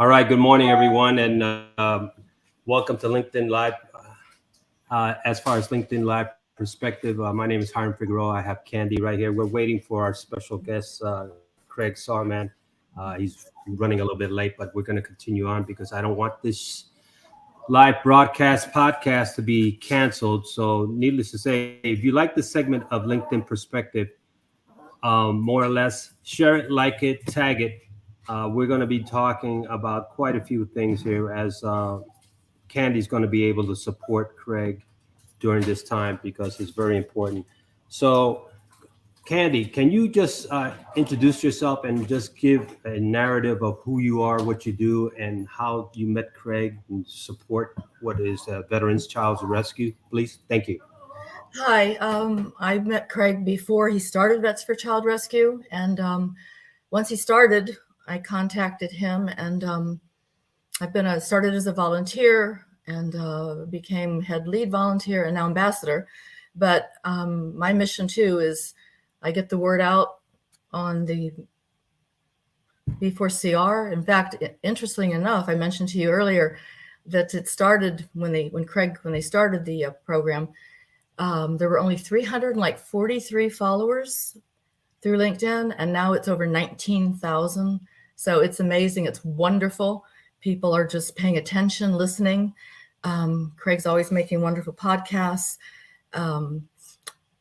All right, good morning, everyone, and welcome to LinkedIn Live. As far as LinkedIn Live perspective, my name is Hiram Figueroa. I have Candy right here. We're waiting for our special guest, Craig Sarman. He's running a little bit late, but we're going to continue on because I don't want this live broadcast podcast to be canceled. So, needless to say, if you like the segment of LinkedIn perspective, more or less, share it, like it, tag it. We're going to be talking about quite a few things here as Candy's going to be able to support Craig during this time because it's very important. So, Candy, can you just introduce yourself and just give a narrative of who you are, what you do, and how you met Craig and support what is Veterans Child's Rescue, please? Thank you. Hi, I met Craig before he started Vets for Child Rescue, and once he started, I contacted him, and I've been started as a volunteer and became head lead volunteer and now ambassador. But my mission too is I get the word out on the V4CR. In fact, interestingly enough, I mentioned to you earlier that it started when they started the program. There were only 343 followers through LinkedIn, and now it's over 19,000. So it's amazing. It's wonderful. People are just paying attention, listening. Craig's always making wonderful podcasts.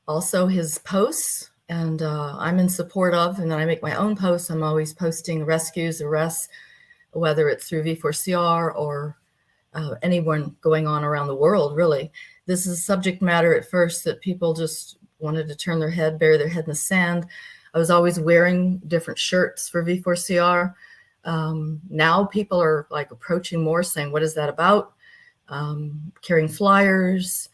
Also his posts, and I'm in support of, and then I make my own posts. I'm always posting rescues, arrests, whether it's through V4CR or anyone going on around the world, really. This is a subject matter at first that people just wanted to turn their head, bury their head in the sand. I was always wearing different shirts for V4CR. Now people are like approaching more, saying, what is that about? Carrying flyers,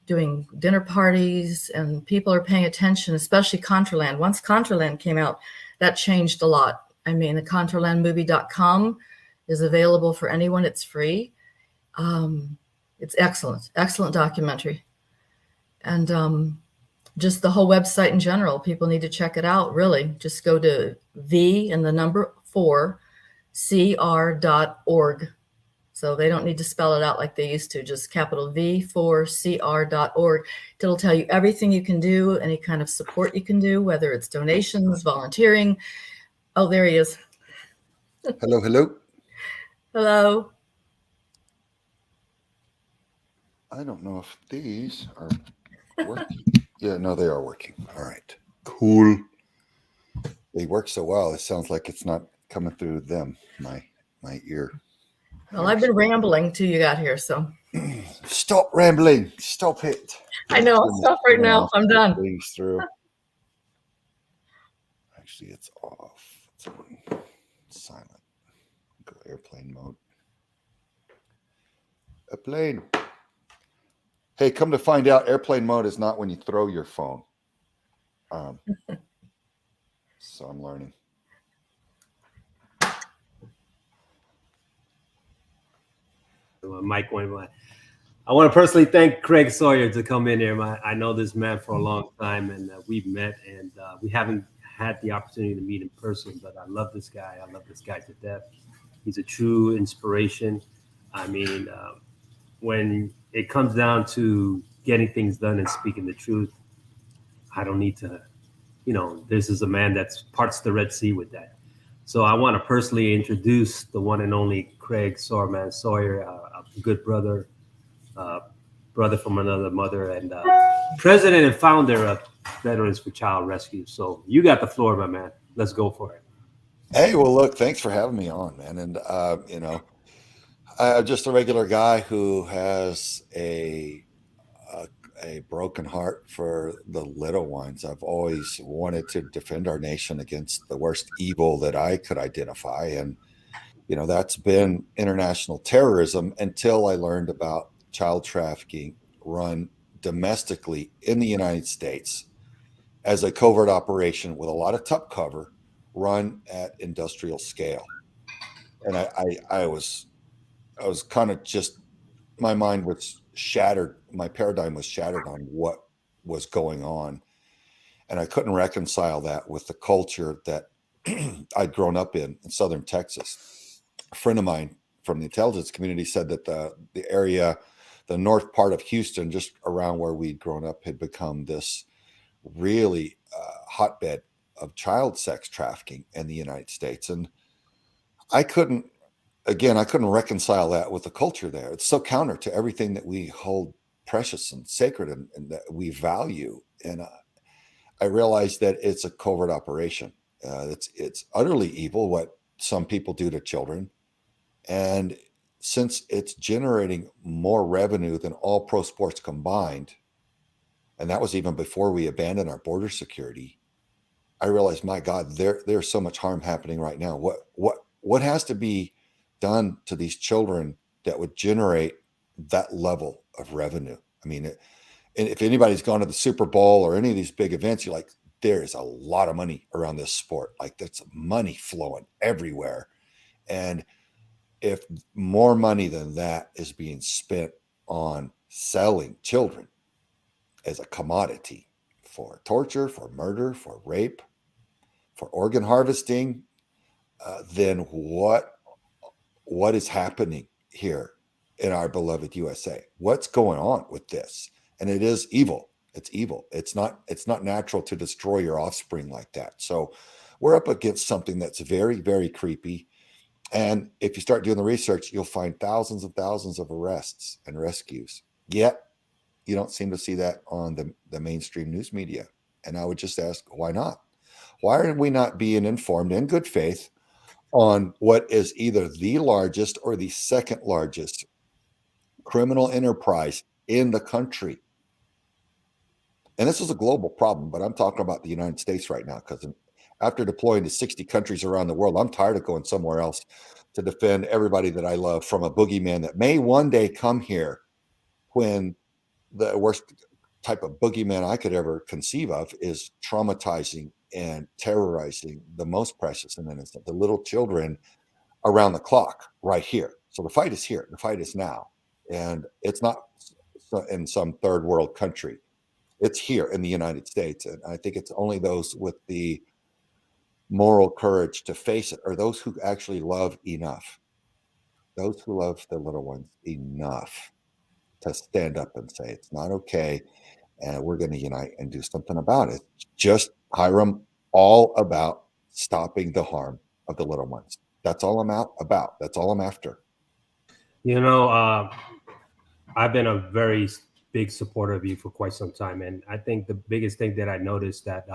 doing dinner parties, and people are paying attention, especially Contraland. Once Contraland came out, that changed a lot. I mean, the contralandmovie.com is available for anyone. It's free. It's excellent documentary. And just the whole website in general, people need to check it out, really. Just go to V and the number 4 CR.org. So they don't need to spell it out like they used to, just capital V4CR.org. It'll tell you everything you can do, any kind of support you can do, whether it's donations, volunteering. Oh, there he is. Hello. Hello. I don't know if these are working. Yeah, no, they are working. All right. Cool. They work so well. It sounds like it's not coming through them, my ear. Well, I've been rambling till you got here, so. Stop rambling. Stop it. I know. I'll stop right now. I'm done. Through. Actually, it's off. It's on silent. Go airplane mode. A plane. Hey, come to find out, airplane mode is not when you throw your phone. So I'm learning. Mike went by. I want to personally thank Craig Sawyer to come in here. I know this man for a long time, and we've met, and we haven't had the opportunity to meet in person, but I love this guy. I love this guy to death. He's a true inspiration. I mean, when it comes down to getting things done and speaking the truth, I don't need to, this is a man that's parts the Red Sea with that. So I want to personally introduce the one and only Craig Sawyer, a good brother, brother from another mother, and president and founder of Veterans for Child Rescue. So you got the floor, my man. Let's go for it. Hey, well, look, thanks for having me on, man. And, I'm just a regular guy who has a broken heart for the little ones. I've always wanted to defend our nation against the worst evil that I could identify. And, that's been international terrorism until I learned about child trafficking run domestically in the United States as a covert operation with a lot of top cover run at industrial scale. And I was kind of just, my mind was shattered. My paradigm was shattered on what was going on. And I couldn't reconcile that with the culture that I'd grown up in Southern Texas. a friend of mine from the intelligence community said that the area, the north part of Houston, just around where we'd grown up, had become this really hotbed of child sex trafficking in the United States. And I couldn't reconcile that with the culture there. It's so counter to everything that we hold precious and sacred and that we value. And I realized that it's a covert operation. It's utterly evil what some people do to children. And since it's generating more revenue than all pro sports combined, and that was even before we abandoned our border security, I realized, my God, there's so much harm happening right now. What has to be done to these children that would generate that level of revenue? I mean, and if anybody's gone to the Super Bowl or any of these big events, you're like, there's a lot of money around this sport. Like, there's money flowing everywhere. And if more money than that is being spent on selling children as a commodity for torture, for murder, for rape, for organ harvesting, then what is happening here in our beloved USA? What's going on with this? And it is evil. It's evil. It's not natural to destroy your offspring like that. So we're up against something that's very, very creepy. And if you start doing the research, you'll find thousands and thousands of arrests and rescues. Yet you don't seem to see that on the mainstream news media. And I would just ask, why not? Why are we not being informed in good faith on what is either the largest or the second largest criminal enterprise in the country? And this is a global problem, but I'm talking about the United States right now, because after deploying to 60 countries around the world, I'm tired of going somewhere else to defend everybody that I love from a boogeyman that may one day come here, when the worst type of boogeyman I could ever conceive of is traumatizing and terrorizing the most precious and innocent, the little children, around the clock right here. So the fight is here. The fight is now. And it's not in some third world country. It's here in the United States. And I think it's only those with the moral courage to face it, or those who actually love enough, those who love their little ones enough to stand up and say, it's not okay, and we're going to unite and do something about it. Just, Hiram, all about stopping the harm of the little ones. That's all I'm about. That's all I'm after. You know, I've been a very big supporter of you for quite some time, and I think the biggest thing that I noticed that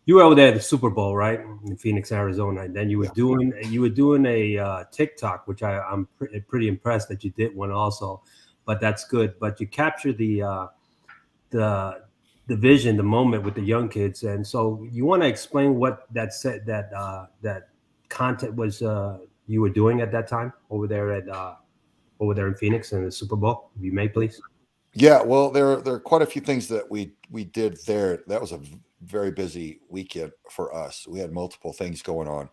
you were over there at the Super Bowl, right, in Phoenix, Arizona, and then you were doing a TikTok, which I'm pretty impressed that you did one also, but that's good. But you captured the vision, the moment with the young kids, and so you want to explain what that said, that content was you were doing at that time over there in Phoenix in the Super Bowl. If you may, please. Yeah, well, there are quite a few things that we did there. That was a very busy weekend for us. We had multiple things going on.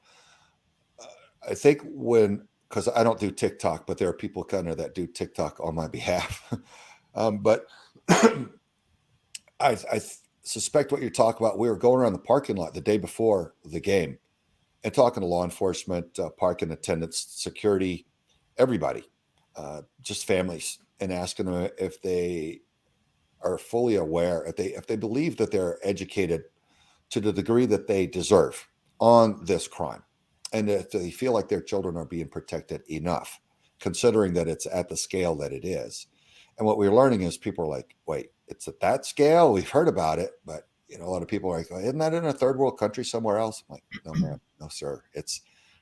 I think because I don't do TikTok, but there are people kind of that do TikTok on my behalf. But I suspect what you're talking about. We were going around the parking lot the day before the game and talking to law enforcement, parking attendants, security, everybody, just families, and asking them if they are fully aware, if they believe that they're educated to the degree that they deserve on this crime, and if they feel like their children are being protected enough, considering that it's at the scale that it is. And what we're learning is people are like, wait, it's at that scale? We've heard about it, but a lot of people are like, isn't that in a third world country somewhere else? I'm like, no, ma'am, no, sir. It's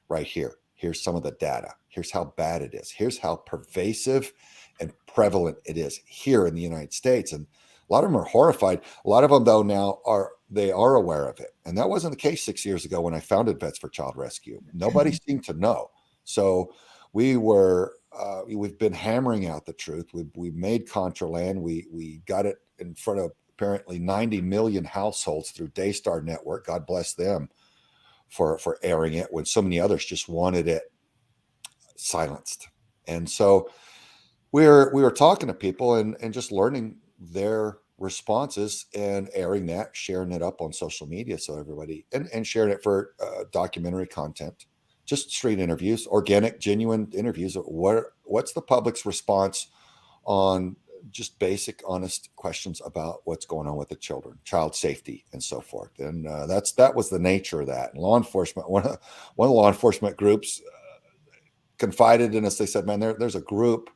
right here. Here's some of the data. Here's how bad it is. Here's how pervasive and prevalent it is here in the United States. And a lot of them are horrified. A lot of them, though, now are aware of it. And that wasn't the case 6 years ago when I founded Vets for Child Rescue. Nobody seemed to know. So we've been hammering out the truth. We made Contraland. We got it in front of apparently 90 million households through Daystar Network. God bless them for airing it when so many others just wanted it silenced. And so we were talking to people and just learning their responses and airing that, sharing it up on social media, so everybody, and sharing it for documentary content just street interviews, organic, genuine interviews. What's the public's response on just basic, honest questions about what's going on with the children, child safety, and so forth. And that was the nature of that. And law enforcement, one of the law enforcement groups confided in us. They said, "Man, there's a group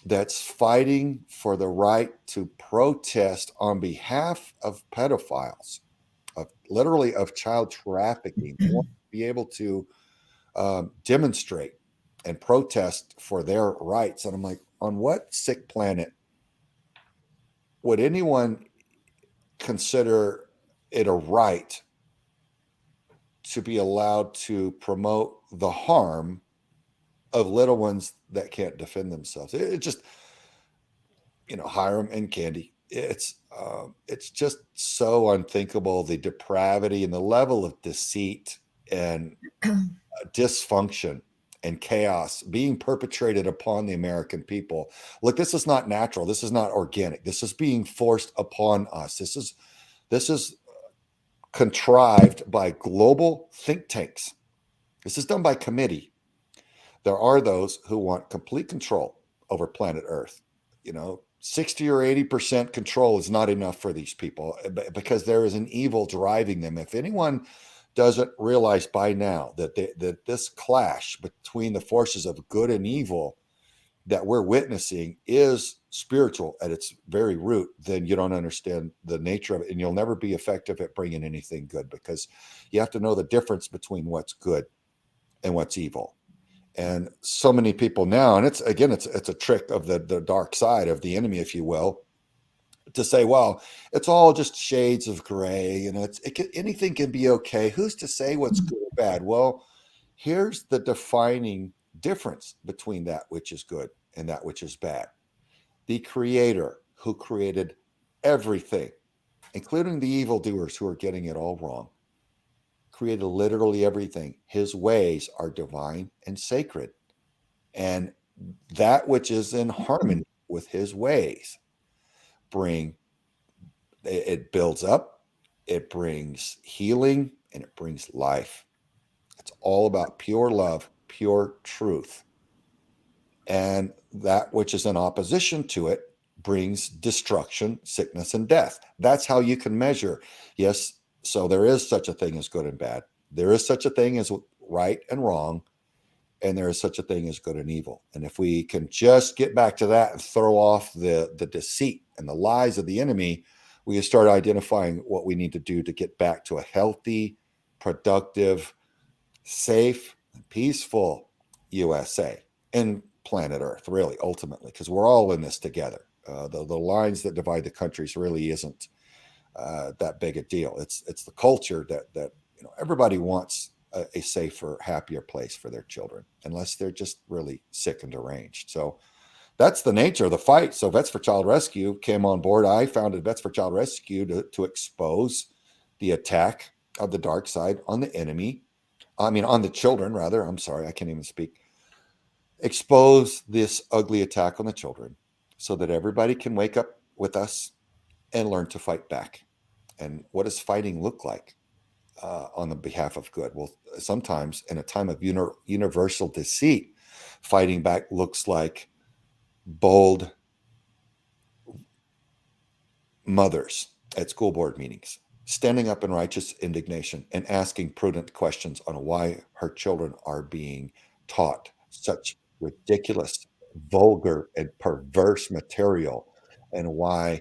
that's fighting for the right to protest on behalf of pedophiles, literally of child trafficking. They want to be able to demonstrate and protest for their rights." And I'm like, on what sick planet would anyone consider it a right to be allowed to promote the harm of little ones that can't defend themselves? It just, Hiram and Candy, it's just so unthinkable, the depravity and the level of deceit and dysfunction and chaos being perpetrated upon the American people. Look, this is not natural. This is not organic. This is being forced upon us. This is contrived by global think tanks. This is done by committee. There are those who want complete control over planet Earth. 60 or 80% control is not enough for these people because there is an evil driving them. If anyone doesn't realize by now that this clash between the forces of good and evil that we're witnessing is spiritual at its very root, then you don't understand the nature of it, and you'll never be effective at bringing anything good, because you have to know the difference between what's good and what's evil. And so many people now, and it's a trick of the dark side of the enemy, if you will, to say, well, it's all just shades of gray. Anything can be okay. Who's to say what's good or bad? Well, here's the defining difference between that which is good and that which is bad. The Creator, who created everything, including the evildoers who are getting it all wrong, created literally everything. His ways are divine and sacred. And that which is in harmony with his ways it builds up, it brings healing, and it brings life. It's all about pure love, pure truth. And that which is in opposition to it brings destruction, sickness, and death. That's how you can measure. Yes, so there is such a thing as good and bad. There is such a thing as right and wrong, and there is such a thing as good and evil. And if we can just get back to that and throw off the deceit and the lies of the enemy, we can start identifying what we need to do to get back to a healthy, productive, safe, peaceful USA and planet Earth, really, ultimately, because we're all in this together. The lines that divide the countries really isn't that big a deal. It's the culture that everybody wants a safer, happier place for their children, unless they're just really sick and deranged. So that's the nature of the fight. So Vets for Child Rescue came on board. I founded Vets for Child Rescue to expose the attack of the dark side on the enemy. On the children, rather. I'm sorry, I can't even speak. Expose this ugly attack on the children so that everybody can wake up with us and learn to fight back. And what does fighting look like on the behalf of good? Well, sometimes in a time of universal deceit, fighting back looks like bold mothers at school board meetings, standing up in righteous indignation and asking prudent questions on why her children are being taught such ridiculous, vulgar, and perverse material, and why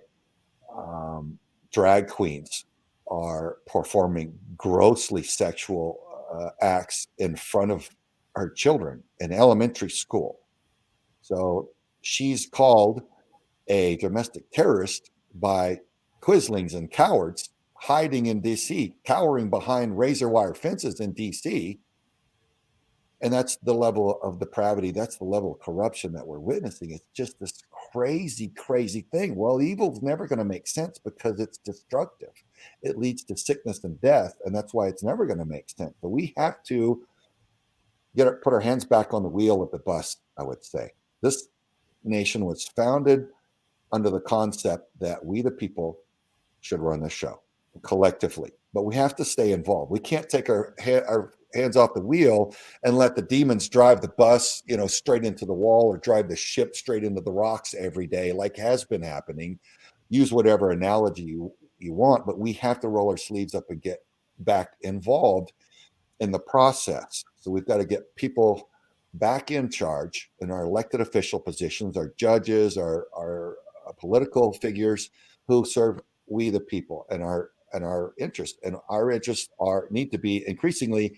drag queens are performing grossly sexual acts in front of her children in elementary school. So she's called a domestic terrorist by quislings and cowards hiding in DC, cowering behind razor wire fences in DC. And that's the level of depravity. That's the level of corruption that we're witnessing. It's just this crazy, crazy thing. Well, evil's never going to make sense because it's destructive. It leads to sickness and death, and that's why it's never going to make sense. But we have to put our hands back on the wheel of the bus, I would say. This nation was founded under the concept that we, the people, should run the show. collectively, but we have to stay involved. We can't take our hands off the wheel and let the demons drive the bus, straight into the wall, or drive the ship straight into the rocks every day, like has been happening. Use whatever analogy you want, but we have to roll our sleeves up and get back involved in the process. So we've got to get people back in charge in our elected official positions, our judges, our political figures who serve we the people, and our interests. And our interests need to be increasingly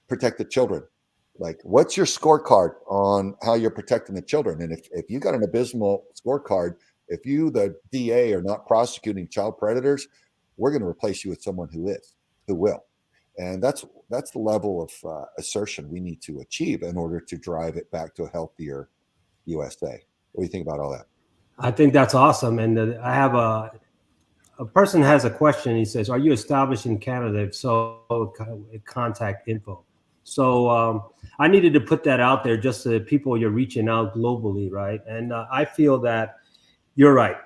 protect the children. Like, what's your scorecard on how you're protecting the children? And if you got an abysmal scorecard, if you, the DA, are not prosecuting child predators, we're going to replace you with someone who will. And that's the level of assertion we need to achieve in order to drive it back to a healthier USA. What do you think about all that? I think that's awesome. And I have a person has a question. He says, "Are you established in Canada? If so, contact info." So I needed to put that out there just to people you're reaching out globally, right? And I feel that you're right.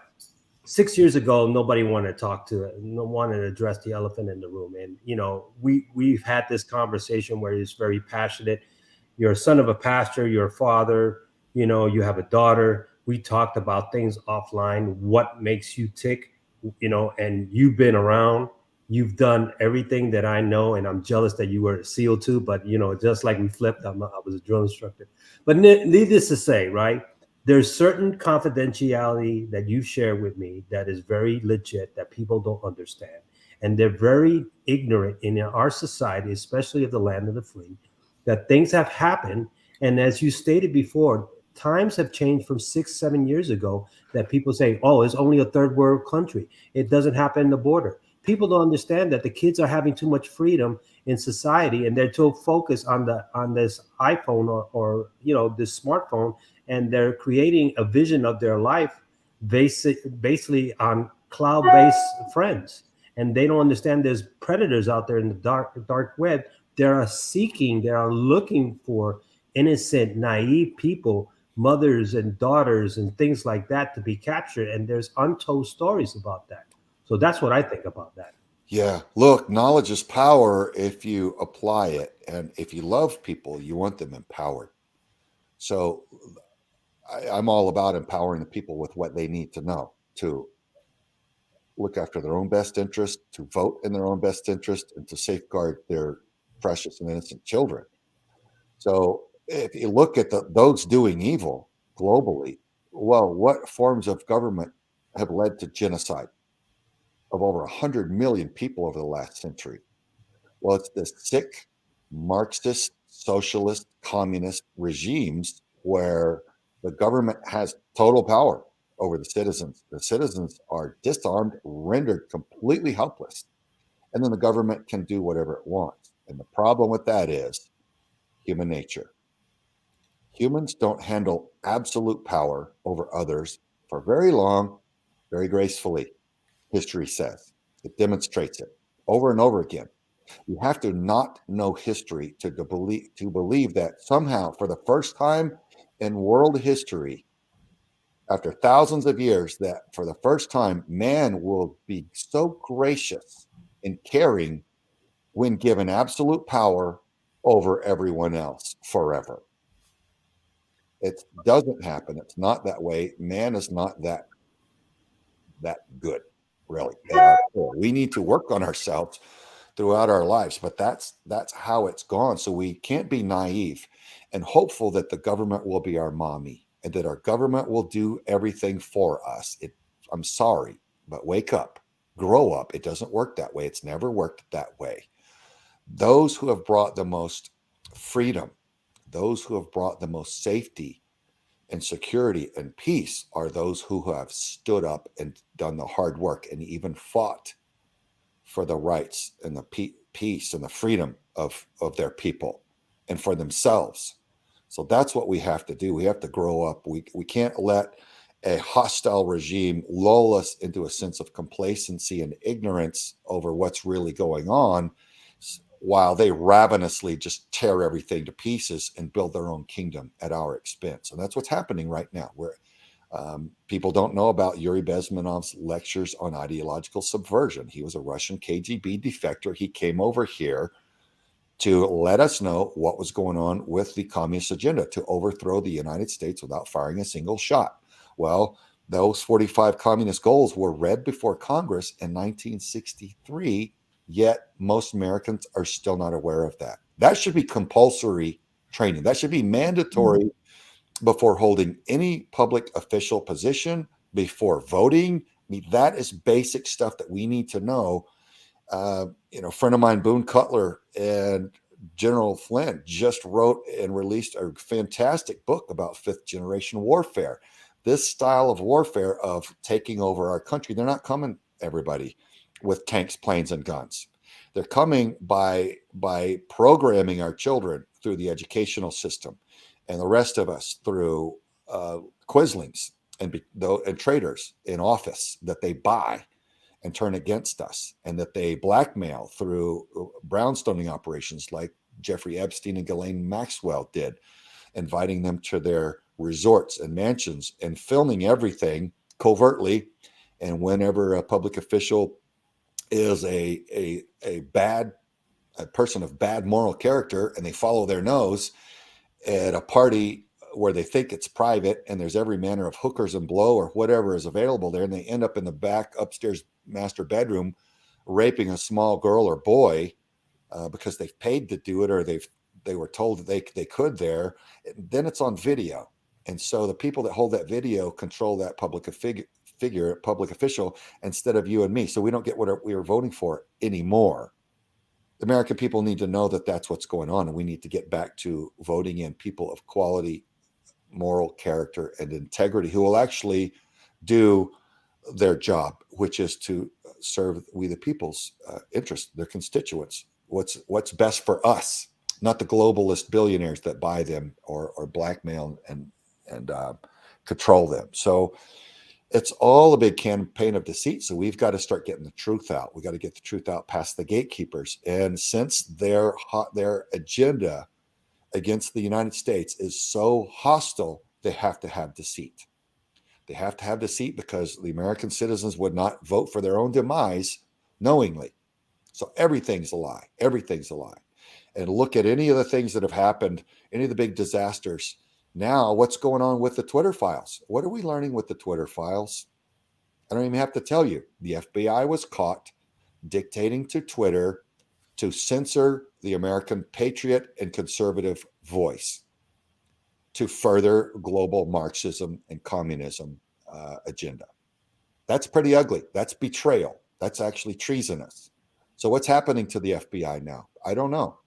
6 years ago, nobody wanted to talk to it. No one wanted to address the elephant in the room. And we've had this conversation where he's very passionate. You're a son of a pastor. You're a father. You have a daughter. We talked about things offline. What makes you tick? And you've been around. You've done everything that I know, and I'm jealous that you were a SEAL too. But just like we flipped, I was a drill instructor. But needless to say, right? There's certain confidentiality that you share with me that is very legit that people don't understand. And they're very ignorant in our society, especially of the land of the free, that things have happened. And as you stated before, times have changed from 6, 7 years ago that people say, oh, it's only a third world country. It doesn't happen in the border. People don't understand that the kids are having too much freedom in society, and they're too focused on this iPhone or this smartphone, and they're creating a vision of their life basically on cloud-based friends. And they don't understand there's predators out there in the dark web. They are looking for innocent, naive people, mothers and daughters and things like that, to be captured. And there's untold stories about that. So that's what I think about that. Yeah. Look, knowledge is power if you apply it. And if you love people, you want them empowered. So I'm all about empowering the people with what they need to know to look after their own best interest, to vote in their own best interest, and to safeguard their precious and innocent children. So if you look at those doing evil globally, well, what forms of government have led to genocide of over 100 million people over the last century? Well, it's the sick Marxist, socialist, communist regimes where the government has total power over the citizens. The citizens are disarmed, rendered completely helpless, and then the government can do whatever it wants. And the problem with that is human nature. Humans don't handle absolute power over others for very long, very gracefully. History says it demonstrates it over and over again. You have to not know history to believe that somehow, for the first time in world history, after thousands of years, that for the first time, man will be so gracious and caring when given absolute power over everyone else forever. It doesn't happen. It's not that way. Man is not that good, really. We need to work on ourselves throughout our lives, but that's how it's gone. So we can't be naive and hopeful that the government will be our mommy and that our government will do everything for us. I'm sorry, but wake up, grow up. It doesn't work that way. It's never worked that way. Those who have brought the most freedom, those who have brought the most safety and security and peace are those who have stood up and done the hard work and even fought for the rights and the peace and the freedom of their people and for themselves. So that's what we have to do. We have to grow up. We can't let a hostile regime lull us into a sense of complacency and ignorance over what's really going on, while they ravenously just tear everything to pieces and build their own kingdom at our expense. And that's what's happening right now. People don't know about Yuri Bezmenov's lectures on ideological subversion. He was a Russian KGB defector. He came over here to let us know what was going on with the communist agenda, to overthrow the United States without firing a single shot. Well, those 45 communist goals were read before Congress in 1963, yet most Americans are still not aware of that. That should be compulsory training. That should be mandatory before holding any public official position, before voting. I mean, that is basic stuff that we need to know. A friend of mine, Boone Cutler, and General Flint just wrote and released a fantastic book about fifth generation warfare. This style of warfare of taking over our country, they're not coming, everybody, with tanks, planes, and guns. They're coming by programming our children through the educational system, and the rest of us through quislings and traders in office that they buy and turn against us, and that they blackmail through brownstoning operations like Jeffrey Epstein and Ghislaine Maxwell did, inviting them to their resorts and mansions and filming everything covertly. And whenever a public official is a person of bad moral character and they follow their nose at a party where they think it's private and there's every manner of hookers and blow or whatever is available there, and they end up in the back upstairs master bedroom raping a small girl or boy because they've paid to do it, or they were told that they could there, then it's on video. And so the people that hold that video control that public official, instead of you and me. So we don't get what we were voting for anymore. The American people need to know that that's what's going on, and we need to get back to voting in people of quality, moral character, and integrity who will actually do their job, which is to serve we the people's interest, their constituents. What's best for us, not the globalist billionaires that buy them or blackmail and control them. So it's all a big campaign of deceit. So we've got to start getting the truth out. We got to get the truth out past the gatekeepers. And since their agenda against the United States is so hostile, they have to have deceit. They have to have deceit because the American citizens would not vote for their own demise knowingly. So everything's a lie. Everything's a lie. And look at any of the things that have happened, any of the big disasters. Now, what's going on with the Twitter files? What are we learning with the Twitter files? I don't even have to tell you. The FBI was caught dictating to Twitter to censor the American patriot and conservative voice to further global Marxism and communism agenda. That's pretty ugly. That's betrayal. That's actually treasonous. So what's happening to the FBI now? I don't know.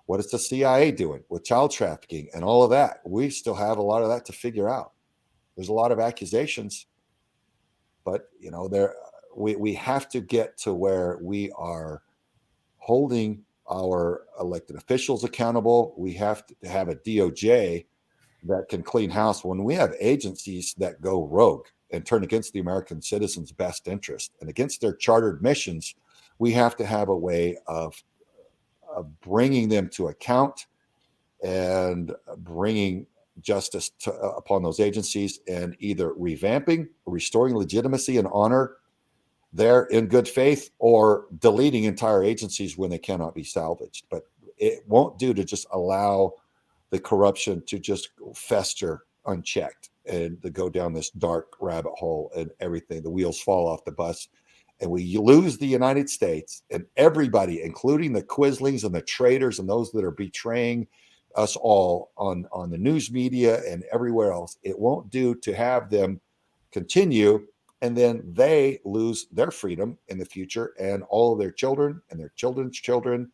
What is the CIA doing with child trafficking and all of that? We still have a lot of that to figure out. There's a lot of accusations, but we have to get to where we are holding our elected officials accountable. We have to have a DOJ that can clean house. When we have agencies that go rogue and turn against the American citizens' best interest and against their chartered missions, we have to have a way of bringing them to account and bringing justice upon those agencies, and either revamping, restoring legitimacy and honor there in good faith, or deleting entire agencies when they cannot be salvaged. But it won't do to just allow the corruption to just fester unchecked and to go down this dark rabbit hole, and everything, the wheels fall off the bus, and we lose the United States and everybody, including the quislings and the traitors and those that are betraying us all on the news media and everywhere else. It won't do to have them continue, and then they lose their freedom in the future, and all of their children and their children's children,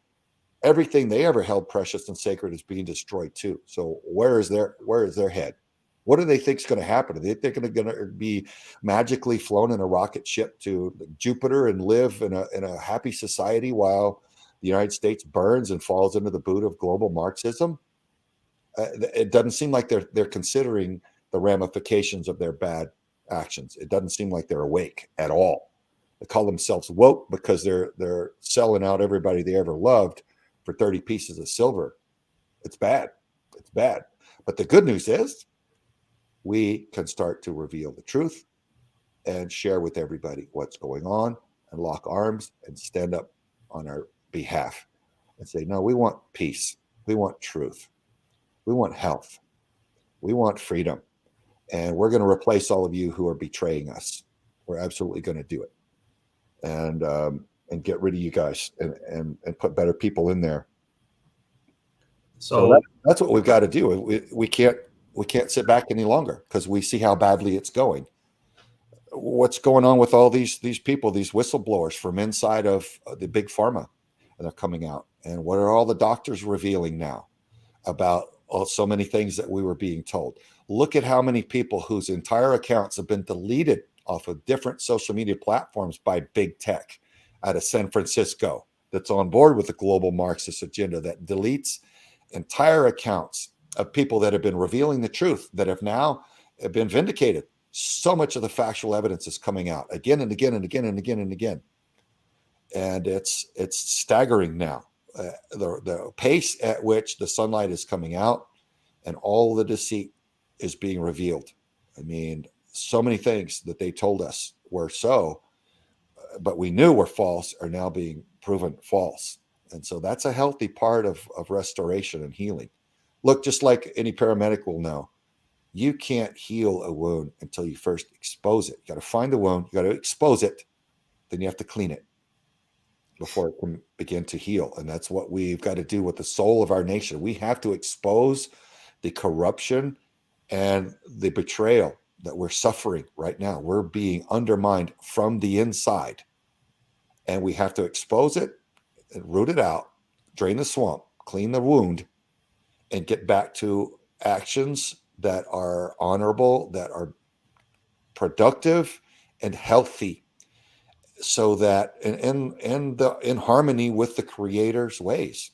everything they ever held precious and sacred is being destroyed too. So where is their head? What do they think is going to happen? Are they think they're going to be magically flown in a rocket ship to Jupiter and live in a happy society while the United States burns and falls into the boot of global Marxism? It doesn't seem like they're considering the ramifications of their bad actions. It doesn't seem like they're awake at all. They call themselves woke because they're selling out everybody they ever loved for 30 pieces of silver. It's bad. It's bad. But the good news is we can start to reveal the truth and share with everybody what's going on and lock arms and stand up on our behalf and say, no, we want peace. We want truth. We want health. We want freedom. And we're going to replace all of you who are betraying us. We're absolutely going to do it. And get rid of you guys and put better people in there. So that's what we've got to do. We can't sit back any longer because we see how badly it's going. What's going on with all these people, these whistleblowers from inside of the big pharma, and they're coming out. And what are all the doctors revealing now about so many things that we were being told? Look at how many people whose entire accounts have been deleted off of different social media platforms by big tech out of San Francisco that's on board with the global Marxist agenda that deletes entire accounts of people that have been revealing the truth that have now been vindicated. So much of the factual evidence is coming out again and again and again and again and again. And it's staggering now, the pace at which the sunlight is coming out and all the deceit is being revealed. I mean, so many things that they told us were so, but we knew were false are now being proven false. And so that's a healthy part of restoration and healing. Look, just like any paramedic will know, you can't heal a wound until you first expose it. You got to find the wound, you got to expose it, then you have to clean it before it can begin to heal. And that's what we've got to do with the soul of our nation. We have to expose the corruption and the betrayal that we're suffering right now. We're being undermined from the inside. And we have to expose it and root it out, drain the swamp, clean the wound, and get back to actions that are honorable, that are productive and healthy, so that in harmony with the Creator's ways,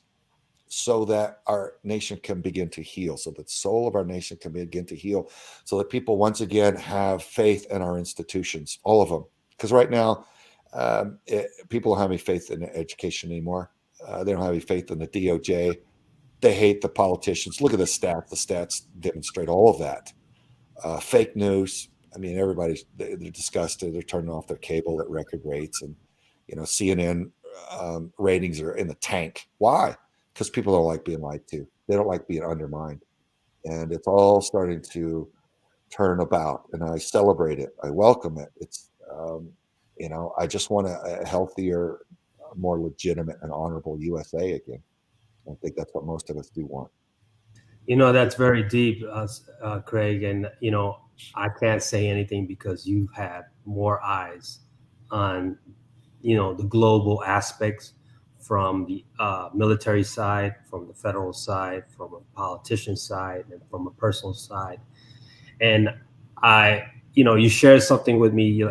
so that our nation can begin to heal, so that the soul of our nation can begin to heal, so that people once again have faith in our institutions, all of them. Because right now, people don't have any faith in education anymore. They don't have any faith in the DOJ. They hate the politicians. Look at the stats. The stats demonstrate all of that. Fake news. I mean, they're disgusted. They're turning off their cable at record rates, and CNN ratings are in the tank. Why? Because people don't like being lied to. They don't like being undermined, and it's all starting to turn about. And I celebrate it. I welcome it. It's I just want a healthier, more legitimate, and honorable USA again. I think that's what most of us do want. That's very deep, Craig. And, I can't say anything because you've had more eyes on, the global aspects from the military side, from the federal side, from a politician side, and from a personal side. And you shared something with me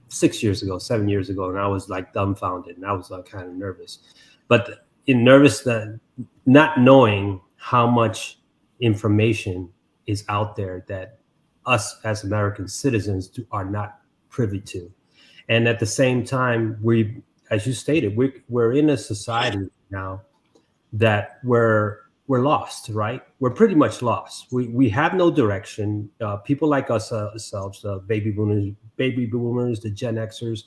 6 years ago, 7 years ago, and I was like dumbfounded, and I was kind of nervous. But nervous that not knowing how much information is out there that us as American citizens are not privy to. And at the same time, as you stated, we're in a society now that we're lost, right? We're pretty much lost. We have no direction. People like ourselves, baby boomers, the Gen Xers,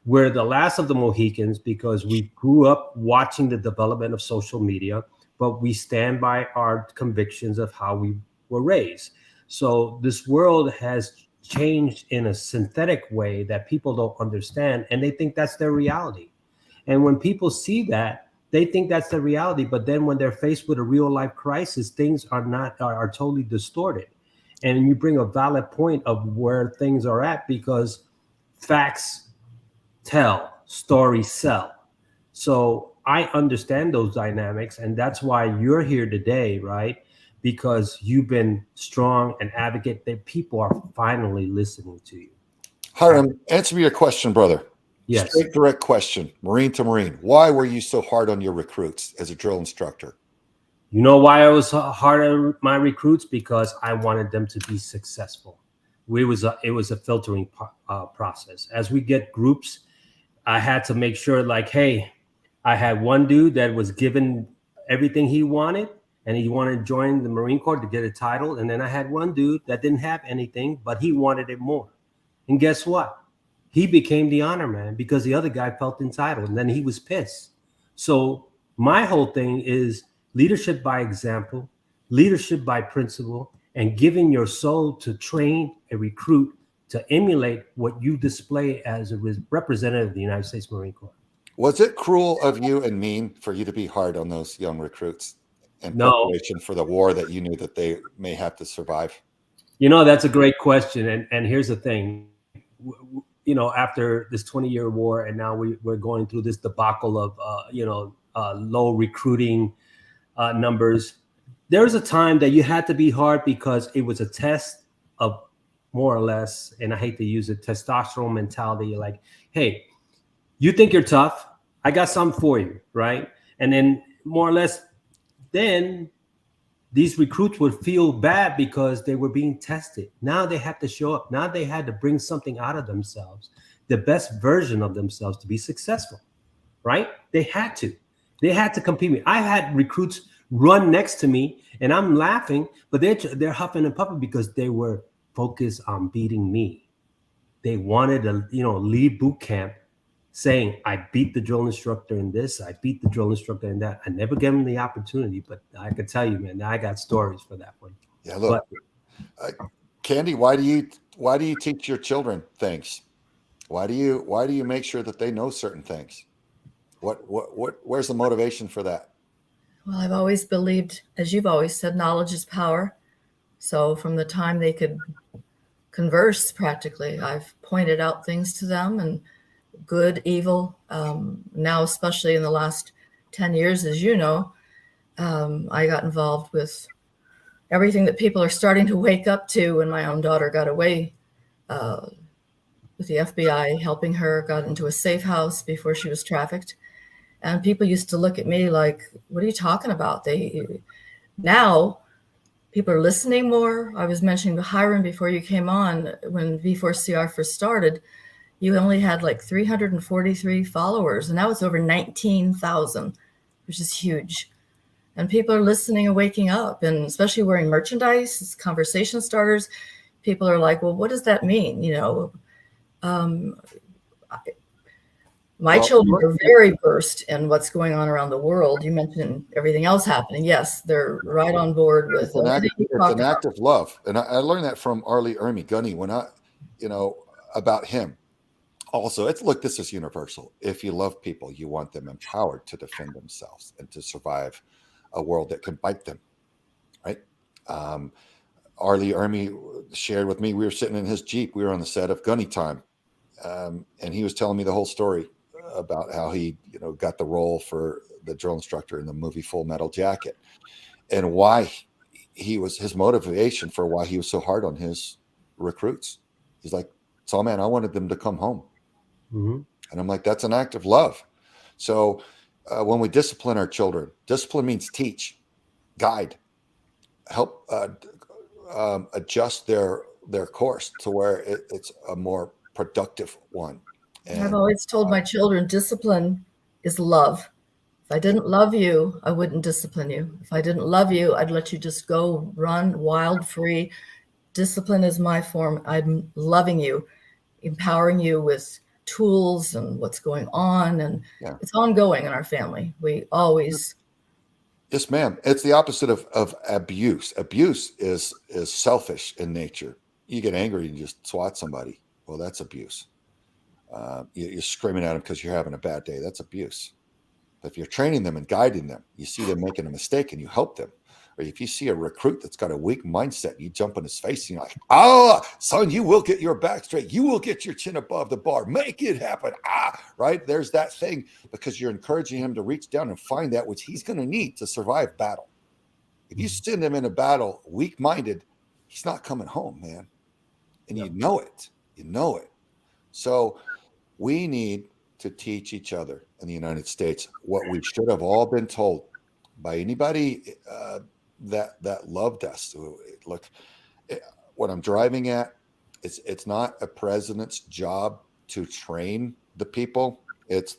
we're the last of the Mohicans because we grew up watching the development of social media, but we stand by our convictions of how we were raised. So this world has changed in a synthetic way that people don't understand, and they think that's their reality. And when people see that, they think that's the reality. But then when they're faced with a real life crisis, things are totally distorted. And you bring a valid point of where things are at, because facts tell, stories sell. So I understand those dynamics, and that's why you're here today, right? Because you've been strong and advocate that people are finally listening to you. Hiram, answer me your question, brother. Yes. Straight, direct question, Marine to Marine. Why were you so hard on your recruits as a drill instructor? You know why I was hard on my recruits? Because I wanted them to be successful. It was a filtering process. As we get groups, I had to make sure, like, hey, I had one dude that was given everything he wanted, and he wanted to join the Marine Corps to get a title. And then I had one dude that didn't have anything, but he wanted it more. And guess what? He became the honor man because the other guy felt entitled, and then he was pissed. So my whole thing is leadership by example, leadership by principle, and giving your soul to train a recruit to emulate what you display as a representative of the United States Marine Corps. Was it cruel of you and mean for you to be hard on those young recruits in No. preparation for the war that you knew that they may have to survive? That's a great question. And here's the thing. After this 20-year war, and now we're going through this debacle of, low recruiting numbers. There was a time that you had to be hard because it was a test of more or less, and I hate to use it, testosterone mentality. You're like, hey, you think you're tough? I got something for you, right? And then more or less, then these recruits would feel bad because they were being tested. Now they had to show up. Now they had to bring something out of themselves, the best version of themselves to be successful, right? They had to compete with me. I had recruits run next to me and I'm laughing, but they're huffing and puffing because they were focused on beating me. They wanted to, leave boot camp saying, I beat the drill instructor in this, I beat the drill instructor in that. I never gave them the opportunity, but I could tell you, man, I got stories for that one. Yeah, look, Candy, why do you teach your children things? Why do you make sure that they know certain things? Where's the motivation for that? Well, I've always believed, as you've always said, knowledge is power. So from the time they could converse practically, I've pointed out things to them, and good, evil. Now, especially in the last 10 years, as you know, I got involved with everything that people are starting to wake up to. When my own daughter got away with the FBI helping her, got into a safe house before she was trafficked. And people used to look at me like, what are you talking about? Now people are listening more. I was mentioning to Hiram before you came on, when V4CR first started, you only had like 343 followers, and now it's over 19,000, which is huge. And people are listening and waking up, and especially wearing merchandise, it's conversation starters. People are like, well, what does that mean? My children are very versed in what's going on around the world. You mentioned everything else happening. Yes, they're right on board with it's an act of love. And I learned that from Arlie Ermy Gunny when about him. Also, this is universal. If you love people, you want them empowered to defend themselves and to survive a world that can bite them, right? Arlie Ermy shared with me, we were sitting in his Jeep. We were on the set of Gunny Time. And he was telling me the whole story about how he, got the role for the drill instructor in the movie Full Metal Jacket, and why his motivation for why he was so hard on his recruits. He's like, "Saw man, I wanted them to come home." Mm-hmm. And I'm like, that's an act of love. So when we discipline our children, discipline means teach, guide, help adjust their course to where it's a more productive one. And I've always told my children, discipline is love. If I didn't love you, I wouldn't discipline you. If I didn't love you, I'd let you just go run wild, free. Discipline is my form. I'm loving you, empowering you with tools and what's going on. And it's ongoing in our family. We always. Yes, ma'am. It's the opposite of abuse. Abuse is selfish in nature. You get angry and just swat somebody. Well, that's abuse. You're screaming at them because you're having a bad day. That's abuse. But if you're training them and guiding them, you see them making a mistake and you help them. Or if you see a recruit that's got a weak mindset, you jump in his face and you're like, son, you will get your back straight. You will get your chin above the bar. Make it happen. Right? There's that thing, because you're encouraging him to reach down and find that which he's going to need to survive battle. If you send him in a battle weak-minded, he's not coming home, man. And you know it. So we need to teach each other in the United States what we should have all been told by anybody that loved us. Look, what I'm driving at, it's not a president's job to train the people. It's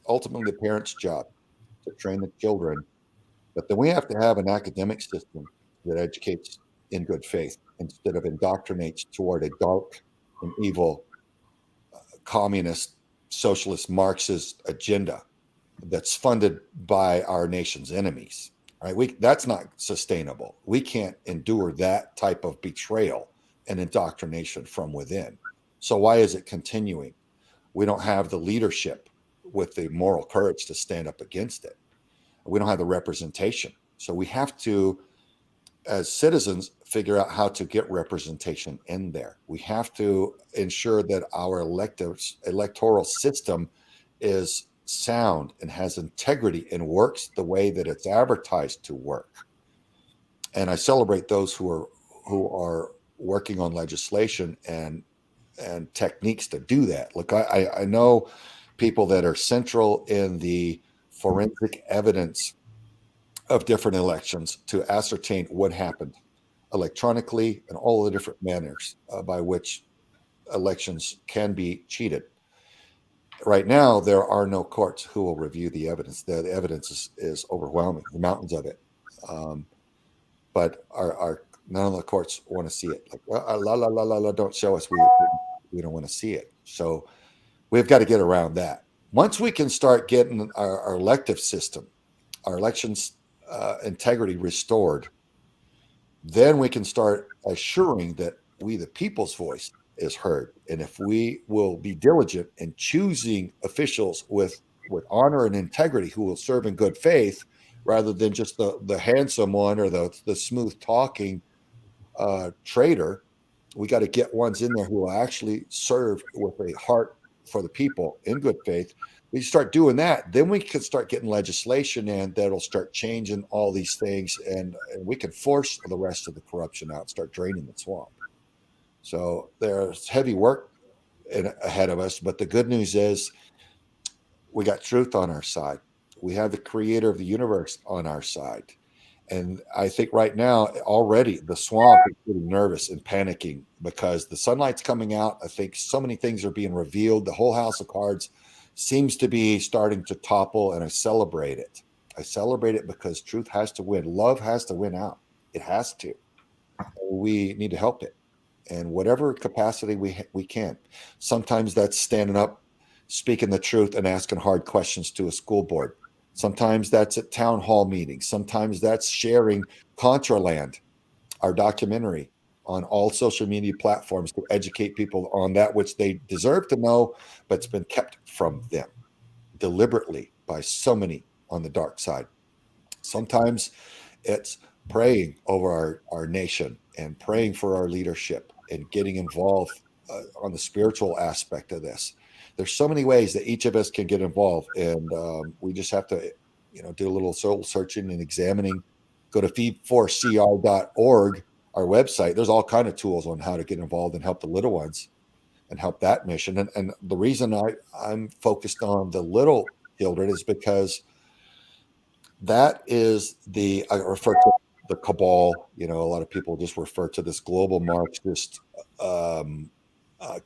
ultimately the parents' job to train the children But then we have to have an academic system that educates in good faith instead of indoctrinates toward a dark and evil communist, socialist, Marxist agenda that's funded by our nation's enemies. Right? That's not sustainable. We can't endure that type of betrayal and indoctrination from within. So why is it continuing? We don't have the leadership with the moral courage to stand up against it. We don't have the representation. So we have to, as citizens, figure out how to get representation in there. We have to ensure that our electoral system is sound and has integrity and works the way that it's advertised to work. And I celebrate those who are working on legislation and techniques to do that. Look, I know people that are central in the forensic evidence of different elections to ascertain what happened electronically and all the different manners by which elections can be cheated. Right now, there are no courts who will review the evidence. The evidence is overwhelming, the mountains of it. But none of the courts want to see it. Like, don't show us. We don't want to see it. So we've got to get around that. Once we can start getting our elective system, our elections integrity restored, then we can start assuring that we, the people's voice, is heard. And if we will be diligent in choosing officials with honor and integrity who will serve in good faith, rather than just the handsome one or the smooth talking traitor, we got to get ones in there who will actually serve with a heart for the people in good faith. We start doing that, then we can start getting legislation in that'll start changing all these things, and we can force the rest of the corruption out, start draining the swamp. So there's heavy work ahead of us, but the good news is we got truth on our side. We have the creator of the universe on our side. And I think right now, already the swamp is getting nervous and panicking because the sunlight's coming out. I think so many things are being revealed. The whole house of cards seems to be starting to topple, and I celebrate it. I celebrate it because truth has to win. Love has to win out. It has to. We need to help it in whatever capacity we can. Sometimes that's standing up, speaking the truth, and asking hard questions to a school board. Sometimes that's at town hall meetings. Sometimes that's sharing Contraland, our documentary, on all social media platforms to educate people on that which they deserve to know, but it's been kept from them deliberately by so many on the dark side. Sometimes it's praying over our nation and praying for our leadership and getting involved on the spiritual aspect of this. There's so many ways that each of us can get involved, and we just have to, do a little soul searching and examining. Go to feed4cr.org, our website. There's all kind of tools on how to get involved and help the little ones and help that mission. And the reason I'm focused on the little children is because that is I refer to the cabal. A lot of people just refer to this global Marxist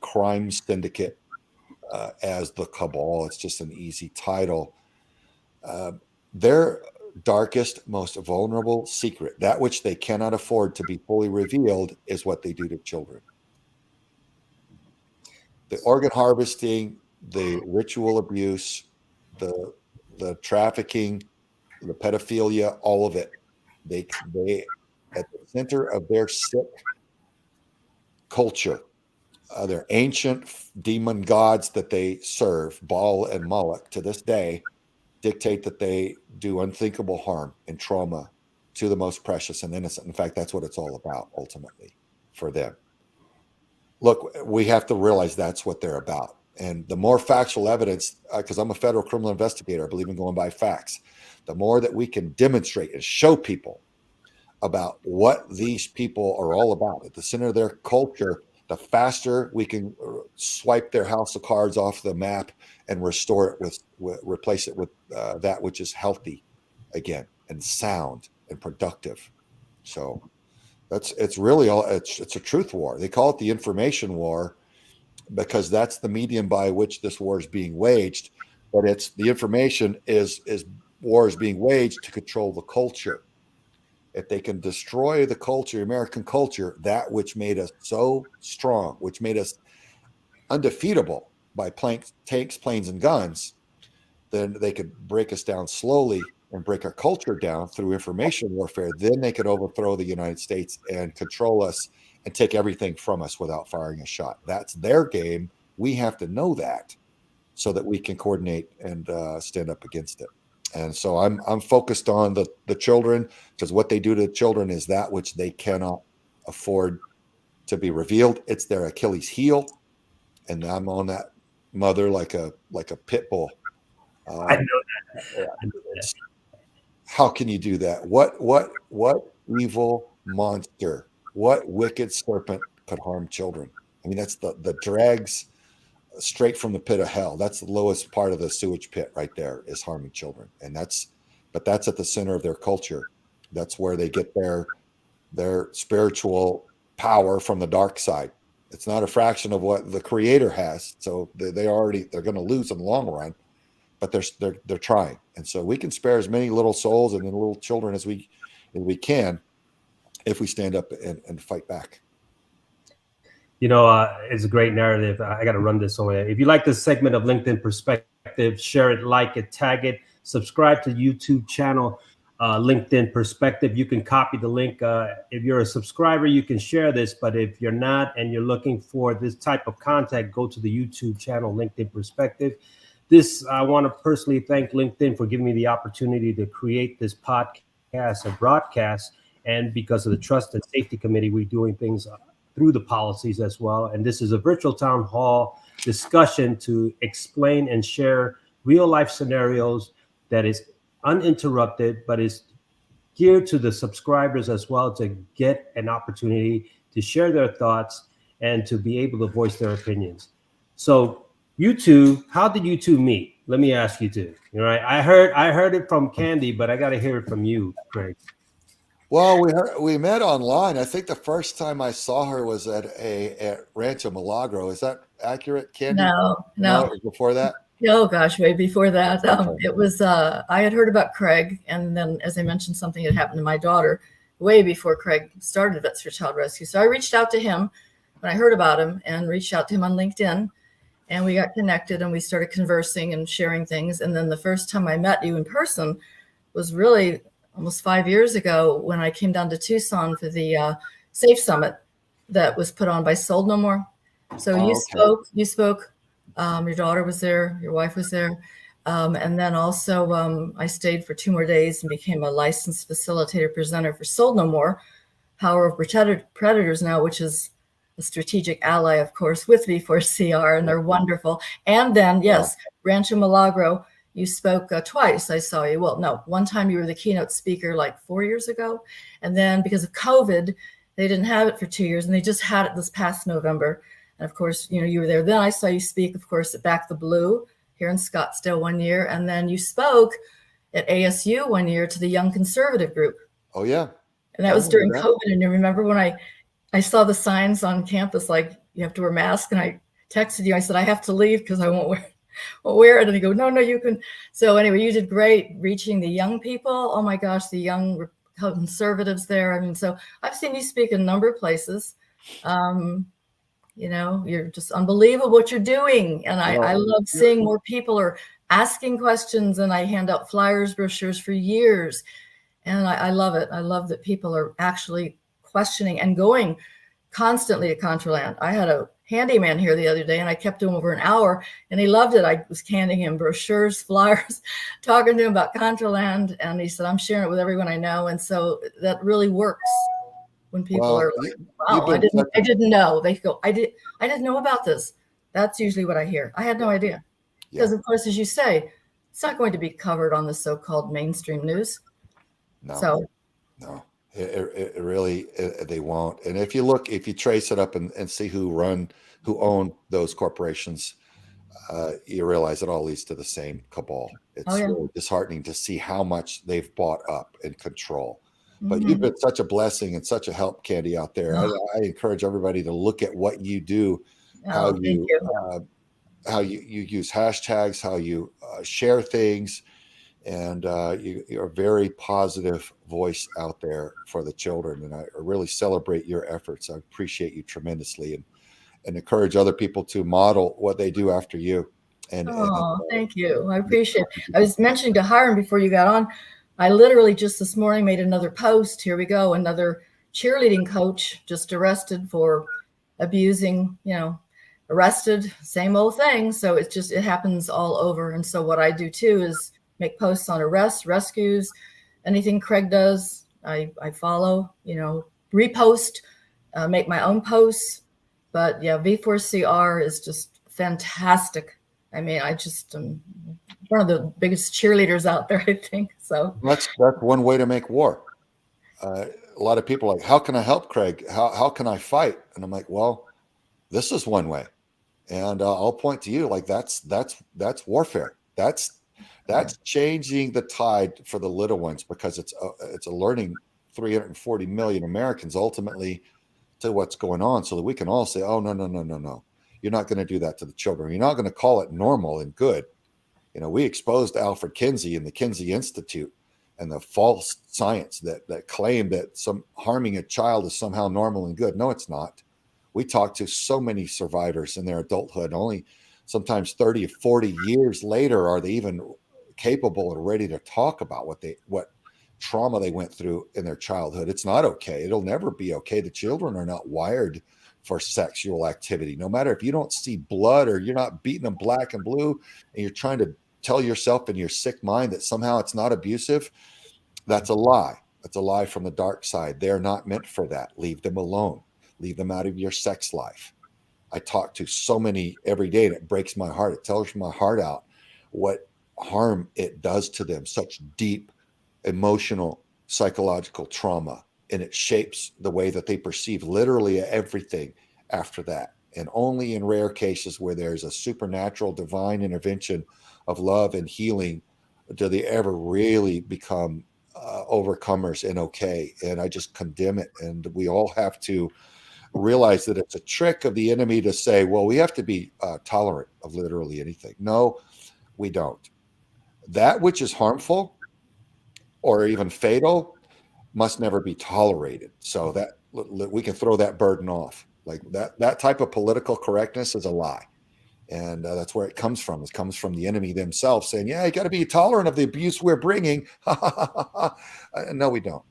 crime syndicate as the cabal. It's just an easy title. Their darkest, most vulnerable secret, that which they cannot afford to be fully revealed, is what they do to children. The organ harvesting, the ritual abuse, the trafficking, the pedophilia, all of it. They at the center of their sick culture, their ancient demon gods that they serve, Baal and Moloch, to this day, dictate that they do unthinkable harm and trauma to the most precious and innocent. In fact, that's what it's all about ultimately for them. Look, we have to realize that's what they're about. And the more factual evidence, because I'm a federal criminal investigator, I believe in going by facts, the more that we can demonstrate and show people about what these people are all about at the center of their culture, the faster we can swipe their house of cards off the map and restore it replace it with that which is healthy again and sound and productive. So it's really all it's a truth war. They call it the information war because that's the medium by which this war is being waged. But it's the information is war is being waged to control the culture. If they can destroy the culture, American culture, that which made us so strong, which made us undefeatable by tanks, planes, and guns, then they could break us down slowly and break our culture down through information warfare. Then they could overthrow the United States and control us and take everything from us without firing a shot. That's their game. We have to know that so that we can coordinate and stand up against it. And so I'm focused on the children, because what they do to the children is that which they cannot afford to be revealed. It's their Achilles heel, and I'm on that mother like a pit bull. I know that. I know that. How can you do that? What evil monster, what wicked serpent could harm children? I mean, that's the dregs straight from the pit of hell. That's the lowest part of the sewage pit right there, is harming children. And that's at the center of their culture. That's where they get their spiritual power, from the dark side. It's not a fraction of what the Creator has. So they're going to lose in the long run, but they're trying. And so we can spare as many little souls and little children as we can, if we stand up and fight back. It's a great narrative. I got to run this over. If you like this segment of LinkedIn Perspective, share it, like it, tag it, subscribe to the YouTube channel, LinkedIn Perspective. You can copy the link. If you're a subscriber, you can share this. But if you're not and you're looking for this type of content, go to the YouTube channel, LinkedIn Perspective. I want to personally thank LinkedIn for giving me the opportunity to create this podcast and broadcast. And because of the Trust and Safety Committee, we're doing things through the policies as well. And this is a virtual town hall discussion to explain and share real life scenarios that is uninterrupted, but is geared to the subscribers as well, to get an opportunity to share their thoughts and to be able to voice their opinions. So you two, how did you two meet? Let me ask you two. I heard it from Candy, but I got to hear it from you, Craig. Well, we met online. I think the first time I saw her was at Rancho Milagro. Is that accurate, Candy? No. It was before that? Oh gosh, way before that. Okay. It was, I had heard about Craig, and then, as I mentioned, something had happened to my daughter way before Craig started Vets for Child Rescue. So I reached out to him when I heard about him, and reached out to him on LinkedIn, and we got connected, and we started conversing and sharing things. And then the first time I met you in person was really almost 5 years ago, when I came down to Tucson for the Safe Summit that was put on by Sold No More. So you spoke, your daughter was there, your wife was there. And then also I stayed for 2 more days and became a licensed facilitator presenter for Sold No More, Power of Predators now, which is a strategic ally, of course, with V4CR, and they're wonderful. And then, yes, Rancho Milagro, you spoke twice. I saw you. Well, no, one time you were the keynote speaker like 4 years ago. And then because of COVID, they didn't have it for 2 years, and they just had it this past November. And of course, you were there. Then I saw you speak, of course, at Back the Blue here in Scottsdale 1 year. And then you spoke at ASU 1 year to the Young Conservative Group. Oh, yeah. And that was during COVID. And you remember when I saw the signs on campus, like you have to wear a mask, and I texted you. I said, I have to leave because I won't wear it. And you go, no, you can. So anyway, you did great reaching the young people. Oh my gosh, the young conservatives there. I mean, so I've seen you speak in a number of places. You're just unbelievable what you're doing. And I love seeing more people are asking questions, and I hand out flyers, brochures for years. And I love it. I love that people are actually questioning and going constantly to Contraland. I had a handyman here the other day, and I kept him over an hour, and he loved it. I was handing him brochures, flyers, talking to him about Contraland, and he said, I'm sharing it with everyone I know. And so that really works when people are like, wow, I didn't know. They go, I didn't know about this. That's usually what I hear. I had no idea. Because of course, as you say, it's not going to be covered on the so-called mainstream news. No. It really, they won't. And if you trace it up and see who own those corporations, you realize it all leads to the same cabal. It's really disheartening to see how much they've bought up and control. But you've been such a blessing and such a help, Candy, out there. I encourage everybody to look at what you do, how you use hashtags, how you share things. And you're a very positive voice out there for the children. And I really celebrate your efforts. I appreciate you tremendously, and encourage other people to model what they do after you. And Oh, thank you. I appreciate it. I was mentioning to Hiram before you got on, I literally just this morning made another post. Here we go. Another cheerleading coach just arrested for abusing, arrested, same old thing. So it's just, it happens all over. And so what I do too is make posts on arrests, rescues, anything Craig does, I follow, repost, make my own posts. But yeah, V4CR is just fantastic. I mean, I just am one of the biggest cheerleaders out there, I think. So that's one way to make war. A lot of people are like, how can I help, Craig? How can I fight? And I'm like, well, this is one way. And I'll point to you like that's warfare. That's changing the tide for the little ones, because it's alerting 340 million Americans ultimately to what's going on, so that we can all say, oh, no. You're not going to do that to the children. You're not going to call it normal and good. We exposed Alfred Kinsey and the Kinsey Institute and the false science that claimed that some harming a child is somehow normal and good. No, it's not. We talked to so many survivors in their adulthood. Only sometimes 30 or 40 years later are they even capable and ready to talk about what trauma they went through in their childhood. It's not okay. It'll never be okay. The children are not wired for sexual activity. No matter if you don't see blood or you're not beating them black and blue and you're trying to tell yourself in your sick mind that somehow it's not abusive, that's a lie. That's a lie from the dark side. They're not meant for that. Leave them alone. Leave them out of your sex life. I talk to so many every day, and it breaks my heart. It tears my heart out what harm it does to them, such deep emotional, psychological trauma, and it shapes the way that they perceive literally everything after that. And only in rare cases where there's a supernatural divine intervention of love and healing do they ever really become overcomers and okay. And I just condemn it. And we all have to realize that it's a trick of the enemy to say, well, we have to be tolerant of literally anything. No, we don't. That which is harmful or even fatal must never be tolerated. So that we can throw that burden off. Like that type of political correctness is a lie. And that's where it comes from. It comes from the enemy themselves saying, yeah, you got to be tolerant of the abuse we're bringing. No, we don't.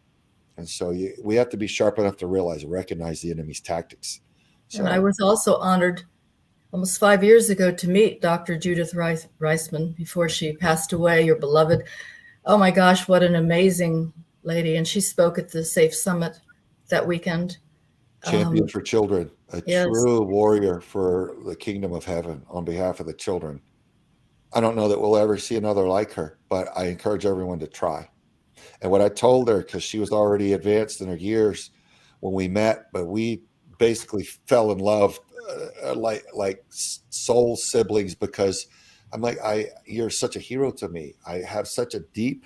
And so we have to be sharp enough to realize and recognize the enemy's tactics. So, and I was also honored almost 5 years ago to meet Dr. Judith Reisman before she passed away, your beloved. Oh my gosh, what an amazing lady. And she spoke at the Safe Summit that weekend. Champion for children, a yes. True warrior for the kingdom of heaven on behalf of the children. I don't know that we'll ever see another like her, but I encourage everyone to try. And what I told her, because she was already advanced in her years when we met, but we basically fell in love like soul siblings, because I'm like, you're such a hero to me. I have such a deep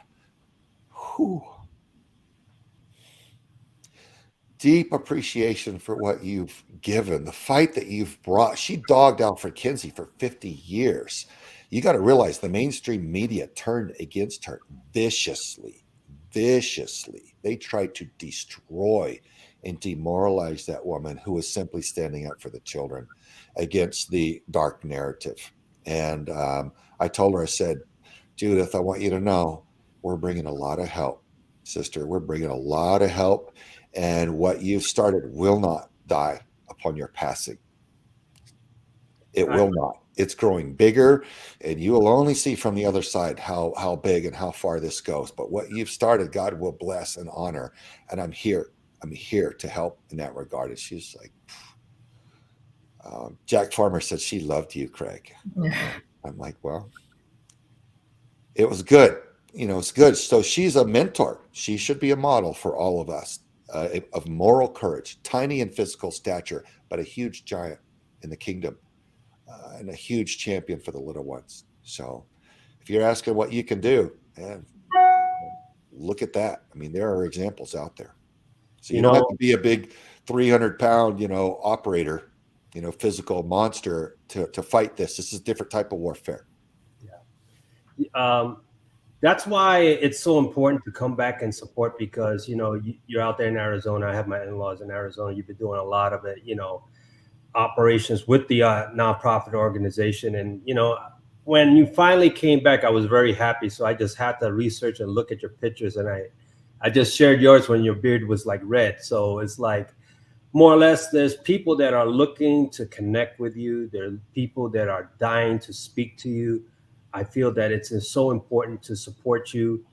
appreciation for what you've given, the fight that you've brought. She dogged Alfred Kinsey for 50 years. You got to realize the mainstream media turned against her viciously. They tried to destroy and demoralize that woman who was simply standing up for the children against the dark narrative. And I told her, I said, Judith, I want you to know we're bringing a lot of help, sister. We're bringing a lot of help. And what you've started will not die upon your passing. It will not. It's growing bigger, and you will only see from the other side how big and how far this goes. But what you've started, God will bless and honor. And I'm here to help in that regard. And she's like, Jack Farmer said she loved you, Craig. I'm like, well, it was good. It's good. So she's a mentor. She should be a model for all of us. Of moral courage, tiny in physical stature, but a huge giant in the kingdom, and a huge champion for the little ones. So if you're asking what you can do, man, look at that. I mean, there are examples out there. So you don't have to be a big 300-pound, operator, physical monster to fight this. This is a different type of warfare. Yeah. that's why it's so important to come back and support, because you're out there in Arizona. I have my in-laws in Arizona. You've been doing a lot of it, operations with the nonprofit organization. And when you finally came back, I was very happy. So I just had to research and look at your pictures, and I just shared yours when your beard was like red. So it's like, more or less, there's people that are looking to connect with you. There are people that are dying to speak to you. I feel that it's so important to support you,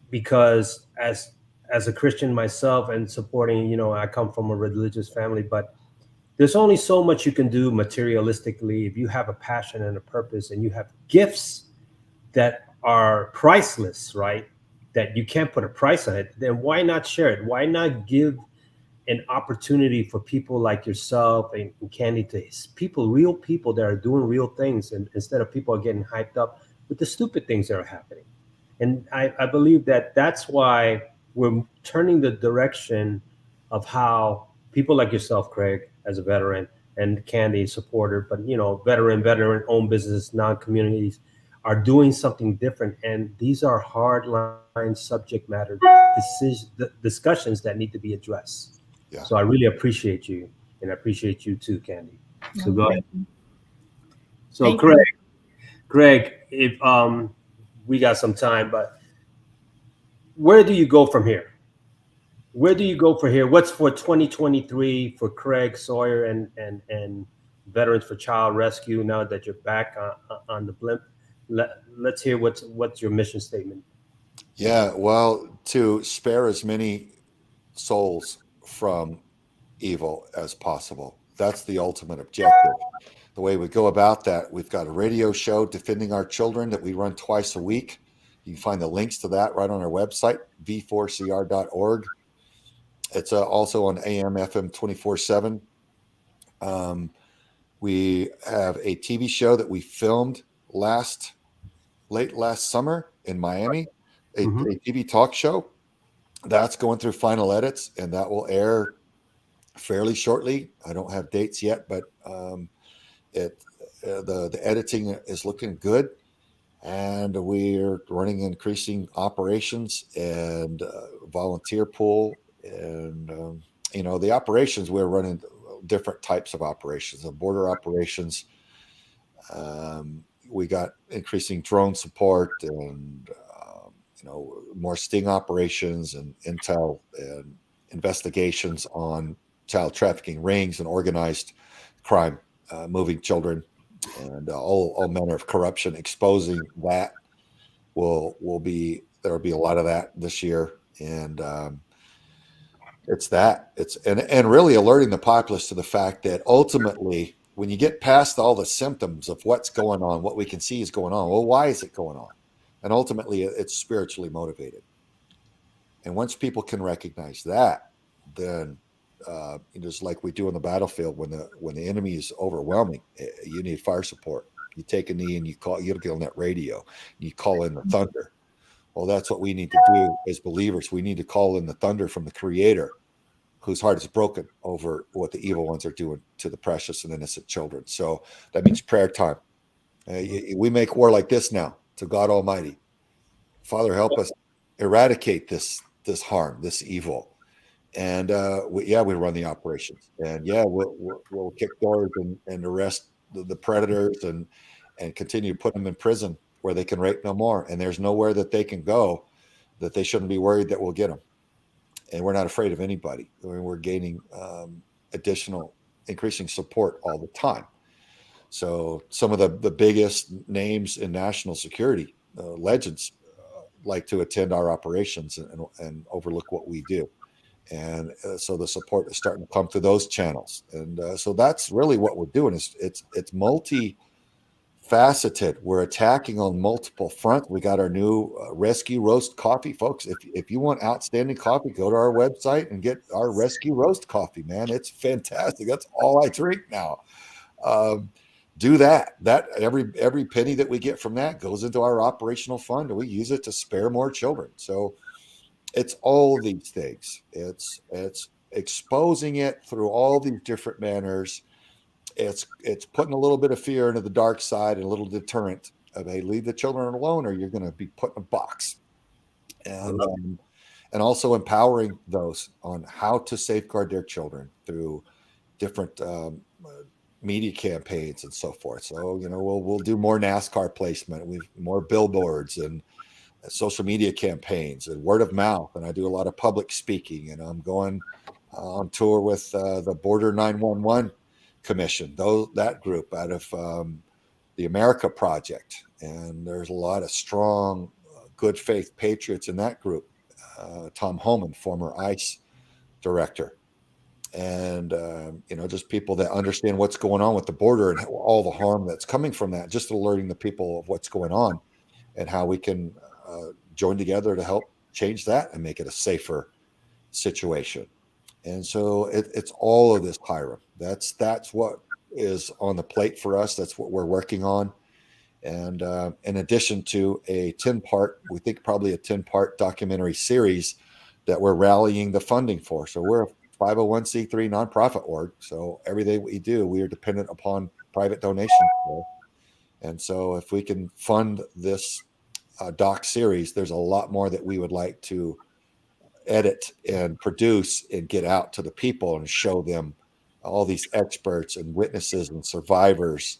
because as a Christian myself, and supporting, I come from a religious family, but there's only so much you can do materialistically. If you have a passion and a purpose, and you have gifts that are priceless, right? That you can't put a price on it, then why not share it? Why not give an opportunity for people like yourself and Candy, to people, real people that are doing real things, and instead of people are getting hyped up with the stupid things that are happening. And I believe that that's why we're turning the direction of how people like yourself, Craig, as a veteran, and Candy, supporter, but veteran owned business, non-communities, are doing something different. And these are hard line subject matter discussions that need to be addressed. Yeah. So I really appreciate you, and I appreciate you too, Candy. So No, go thank ahead. you. So Thank you. Greg, if we got some time, but where do you go from here? Where do you go from here? What's for 2023 for Craig Sawyer and Veterans for Child Rescue, now that you're back on the blimp? Let's hear what's your mission statement. Yeah, well, to spare as many souls from evil as possible. That's the ultimate objective. The way we go about that, we've got a radio show, Defending Our Children, that we run twice a week. You can find the links to that right on our website, v4cr.org. It's also on AM, FM 24/7. We have a TV show that we filmed late last summer in Miami, a Mm-hmm. TV talk show that's going through final edits, and that will air fairly shortly. I don't have dates yet, but it the editing is looking good, and we're running increasing operations and volunteer pool, and the operations we're running different types of operations, the border operations. We got increasing drone support, and more sting operations and intel and investigations on child trafficking rings and organized crime, moving children, and all manner of corruption. Exposing that will be there'll be a lot of that this year, and it's really alerting the populace to the fact that ultimately, when you get past all the symptoms of what's going on, what we can see is going on, well, why is it going on? And ultimately, it's spiritually motivated. And once people can recognize that, then just like we do in the battlefield, when the enemy is overwhelming, you need fire support. You take a knee and you get on that radio, you call in the thunder. Well, that's what we need to do as believers. We need to call in the thunder from the Creator, whose heart is broken over what the evil ones are doing to the precious and innocent children. So that means prayer time. We make war like this now to God Almighty. Father, help us eradicate this harm, this evil. And we run the operations, and we'll kick doors and arrest the predators, and continue to put them in prison where they can rape no more. And there's nowhere that they can go that they shouldn't be worried that we'll get them. And we're not afraid of anybody. I mean, we're gaining additional, increasing support all the time. So some of the biggest names in national security, legends, like to attend our operations and overlook what we do. And so the support is starting to come through those channels. And so that's really what we're doing. It's multifaceted. We're attacking on multiple fronts. We got our new rescue roast coffee, folks. If you want outstanding coffee, go to our website and get our rescue roast coffee, man. It's fantastic. That's all I drink now. Do that. That every penny that we get from that goes into our operational fund, and we use it to spare more children. So it's all these things. It's exposing it through all these different manners. It's putting a little bit of fear into the dark side and a little deterrent, of, hey, leave the children alone, or you're going to be put in a box. And also empowering those on how to safeguard their children through different media campaigns and so forth. So, we'll do more NASCAR placement, we've more billboards and social media campaigns and word of mouth. And I do a lot of public speaking, and I'm going on tour with the Border 911 Commission, that group out of the America Project. And there's a lot of strong, good faith patriots in that group. Tom Homan, former ICE director, and just people that understand what's going on with the border and all the harm that's coming from that, just alerting the people of what's going on and how we can join together to help change that and make it a safer situation. And so it's all of this, Hiram. That's what is on the plate for us. That's what we're working on. And in addition to a 10-part, we think probably a 10-part documentary series that we're rallying the funding for. So we're a 501c3 nonprofit org. So everything we do, we are dependent upon private donations for. And so if we can fund this doc series, there's a lot more that we would like to edit and produce and get out to the people and show them all these experts and witnesses and survivors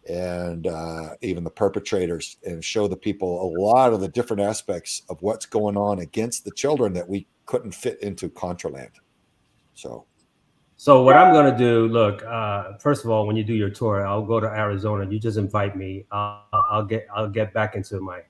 and even the perpetrators, and show the people a lot of the different aspects of what's going on against the children that we couldn't fit into Contraland. So what I'm going to do, look, first of all, when you do your tour, I'll go to Arizona. You just invite me. I'll get back into my,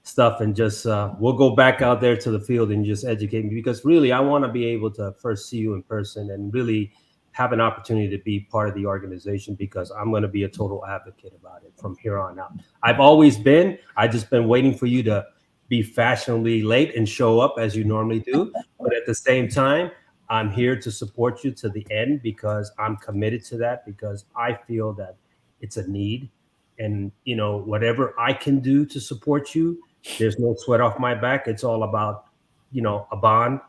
stuff, and just we'll go back out there to the field and just educate me, because really I want to be able to first see you in person and really have an opportunity to be part of the organization, because I'm going to be a total advocate about it from here on out. I've always been. I just been waiting for you to be fashionably late and show up as you normally do. But at the same time, I'm here to support you to the end, because I'm committed to that, because I feel that it's a need. And, whatever I can do to support you, there's no sweat off my back. It's all about, a bond.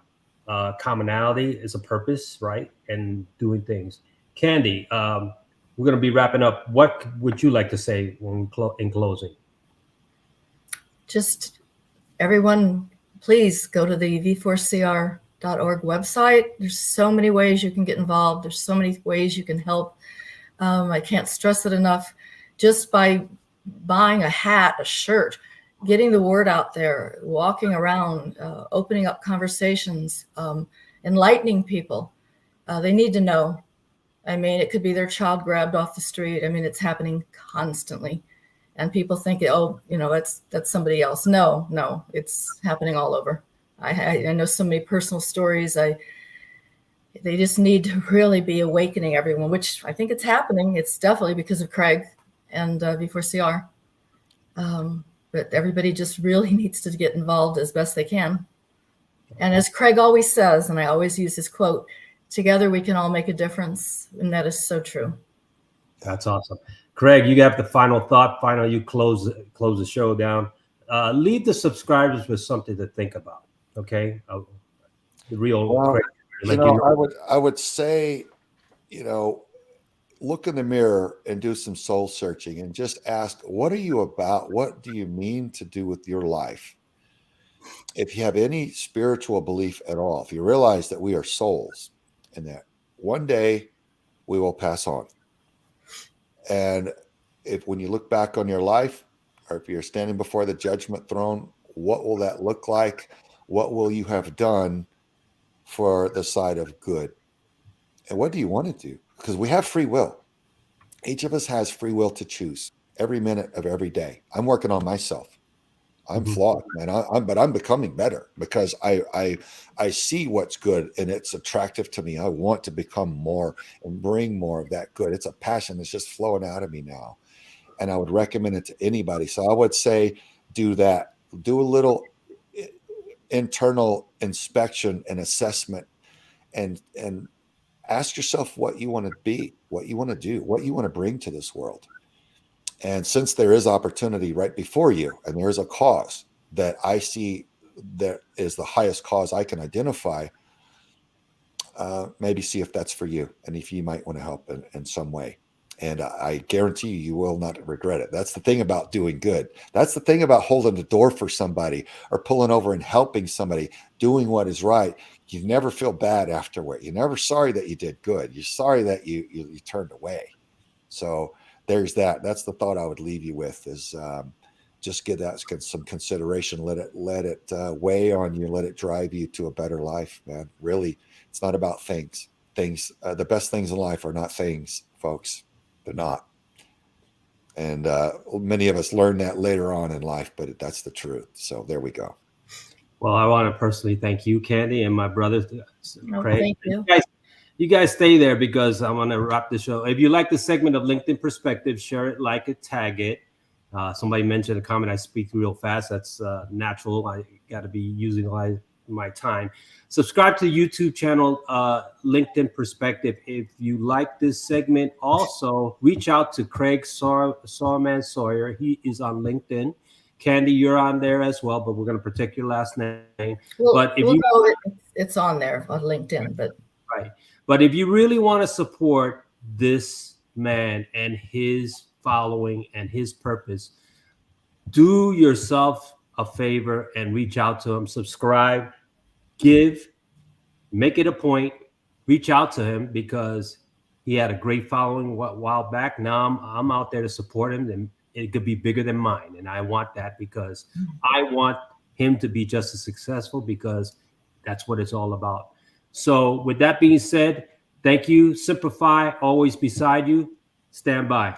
Commonality is a purpose, right? And doing things. Candy, we're going to be wrapping up. What would you like to say in closing? Just everyone, please go to the v4cr.org website. There's so many ways you can get involved. There's so many ways you can help. I can't stress it enough. Just by buying a hat, a shirt, getting the word out there, walking around, opening up conversations, enlightening people. They need to know. I mean, it could be their child grabbed off the street. I mean, it's happening constantly. And people think, that's somebody else. No, it's happening all over. I know so many personal stories. They just need to really be awakening everyone, which I think it's happening. It's definitely because of Craig and V4CR. But everybody just really needs to get involved as best they can. And as Craig always says, and I always use his quote, together we can all make a difference. And that is so true. That's awesome. Craig, you have the final thought. Finally, you close the show down. Leave the subscribers with something to think about. Okay. The real Craig. I would say, look in the mirror and do some soul searching and just ask, what are you about? What do you mean to do with your life? If you have any spiritual belief at all, if you realize that we are souls and that one day we will pass on. And when you look back on your life, or if you're standing before the judgment throne, what will that look like? What will you have done for the side of good? And what do you want to do? Because we have free will. Each of us has free will to choose every minute of every day. I'm working on myself. I'm flawed, man. But I'm becoming better, because I see what's good and it's attractive to me. I want to become more and bring more of that good. It's a passion that's just flowing out of me now. And I would recommend it to anybody. So I would say, do that. Do a little internal inspection and assessment, and ask yourself what you want to be, what you want to do, what you want to bring to this world. And since there is opportunity right before you, and there is a cause that I see that is the highest cause I can identify, maybe see if that's for you and if you might want to help in some way. And I guarantee you will not regret it. That's the thing about doing good. That's the thing about holding the door for somebody or pulling over and helping somebody, doing what is right. You never feel bad afterward. You're never sorry that you did good. You're sorry that you turned away. So there's that. That's the thought I would leave you with is just give that some consideration. Let it weigh on you. Let it drive you to a better life, man. Really, it's not about things. The best things in life are not things, folks. They're not. And many of us learn that later on in life, but that's the truth. So there we go. Well, I want to personally thank you, Candy, and my brother, Craig. Thank you. You guys stay there because I'm going to wrap the show. If you like the segment of LinkedIn Perspective, share it, like it, tag it. Somebody mentioned a comment, I speak real fast. That's natural. I got to be using my time. Subscribe to the YouTube channel, LinkedIn Perspective. If you like this segment, also reach out to Craig Sawman Sawyer. He is on LinkedIn. Candy, you're on there as well, but we're going to protect your last name. But if it's on there on LinkedIn, but right. But if you really want to support this man and his following and his purpose, do yourself a favor and reach out to him. Subscribe, give, make it a point, reach out to him because he had a great following a while back. Now I'm out there to support him, and it could be bigger than mine. And I want that because I want him to be just as successful because that's what it's all about. So with that being said, thank you. Simplify, always beside you. Stand by.